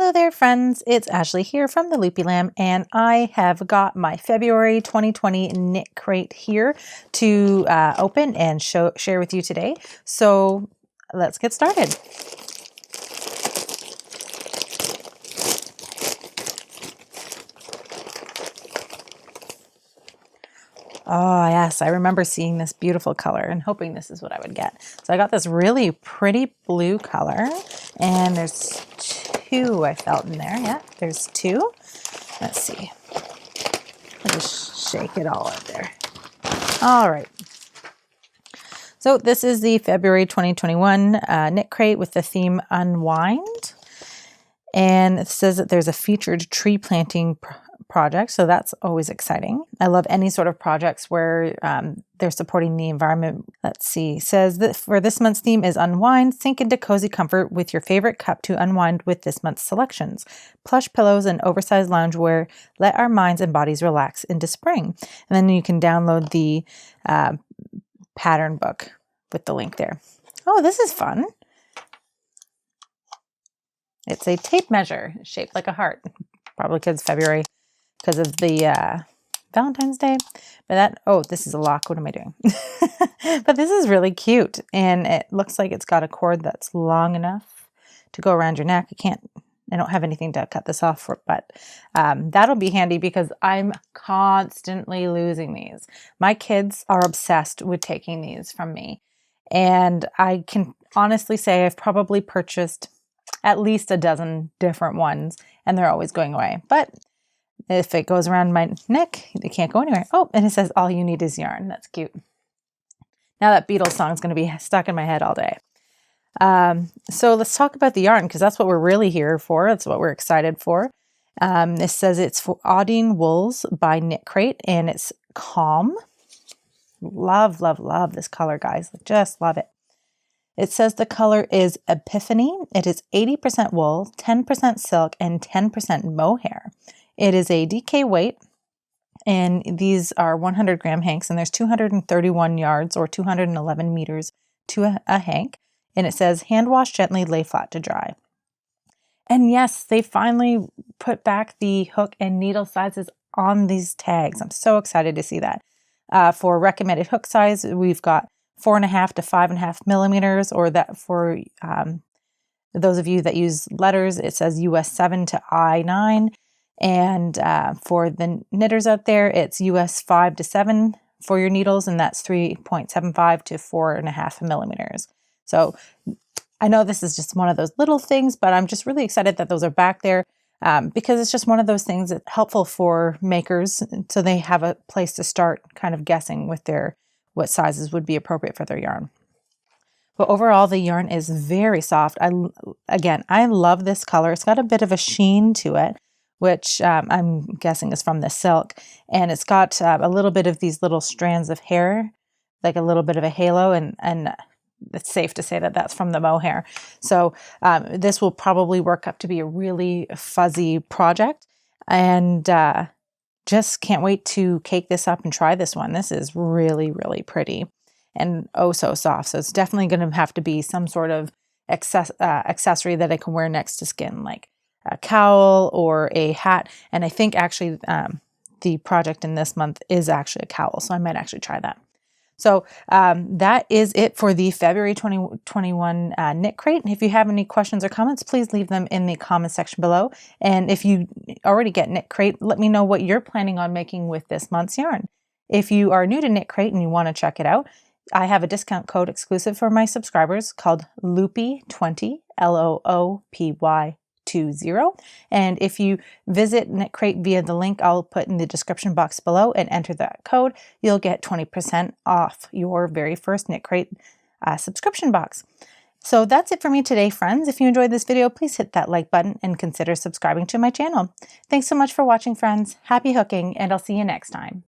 Hello there, friends. It's Ashley here from the Loopy Lamb, and I have got my February 2020 knit crate here to open and share with you today. So let's get started. Oh yes, I remember seeing this beautiful color and hoping this is what I would get. So I got this really pretty blue color, and there's two I felt in there. Yeah, there's two. Let's see. I'll just shake it all out there. All right. So this is the February 2021 knit crate with the theme Unwind. And it says that there's a featured tree planting project, so that's always exciting. I love any sort of projects where they're supporting the environment. Let's see, it says that for this month's theme is Unwind. Sink into cozy comfort with your favorite cup to unwind with this month's selections. Plush pillows and oversized loungewear. Let our minds and bodies relax into spring. And then you can download the pattern book with the link there. Oh, this is fun. It's a tape measure shaped like a heart, probably because February, because of the Valentine's Day. But this is a lock. What am I doing? But this is really cute, and it looks like it's got a cord that's long enough to go around your neck. I don't have anything to cut this off for, but that'll be handy because I'm constantly losing these. My kids are obsessed with taking these from me, and I can honestly say I've probably purchased at least a dozen different ones, and they're always going away. But if it goes around my neck, it can't go anywhere. Oh, and it says all you need is yarn. That's cute. Now that Beatles song is going to be stuck in my head all day. So let's talk about the yarn, because that's what we're really here for. That's what we're excited for. This says it's for Audine Wools by Knitcrate, and it's Calm. Love, love, love this color, guys. Just love it. It says the color is Epiphany. It is 80% wool, 10% silk, and 10% mohair. It is a DK weight, and these are 100 gram hanks, and there's 231 yards or 211 meters to a hank. And it says hand wash gently, lay flat to dry. And yes, they finally put back the hook and needle sizes on these tags. I'm so excited to see that. For recommended hook size, we've got 4.5 to 5.5 millimeters, or that for those of you that use letters, it says US 7 to I9. And for the knitters out there, it's US 5 to 7 for your needles, and that's 3.75 to 4.5 millimeters. So I know this is just one of those little things, but I'm just really excited that those are back there because it's just one of those things that's helpful for makers, so they have a place to start kind of guessing with what sizes would be appropriate for their yarn. But overall, the yarn is very soft. I love this color. It's got a bit of a sheen to it, which I'm guessing is from the silk. And it's got a little bit of these little strands of hair, like a little bit of a halo, and it's safe to say that that's from the mohair. So this will probably work up to be a really fuzzy project. And just can't wait to cake this up and try this one. This is really, really pretty and oh so soft. So it's definitely going to have to be some sort of accessory that I can wear next to skin, like a cowl or a hat. And I think actually the project in this month is actually a cowl, so I might actually try that. So that is it for the February 2021 knit crate. And if you have any questions or comments, please leave them in the comment section below. And if you already get knit crate, let me know what you're planning on making with this month's yarn. If you are new to knit crate and you want to check it out, I have a discount code exclusive for my subscribers called Loopy20, LOOPY20. And if you visit Knitcrate via the link I'll put in the description box below and enter that code, you'll get 20% off your very first Knitcrate subscription box. So that's it for me today, friends. If you enjoyed this video, please hit that like button and consider subscribing to my channel. Thanks so much for watching, friends. Happy hooking, and I'll see you next time.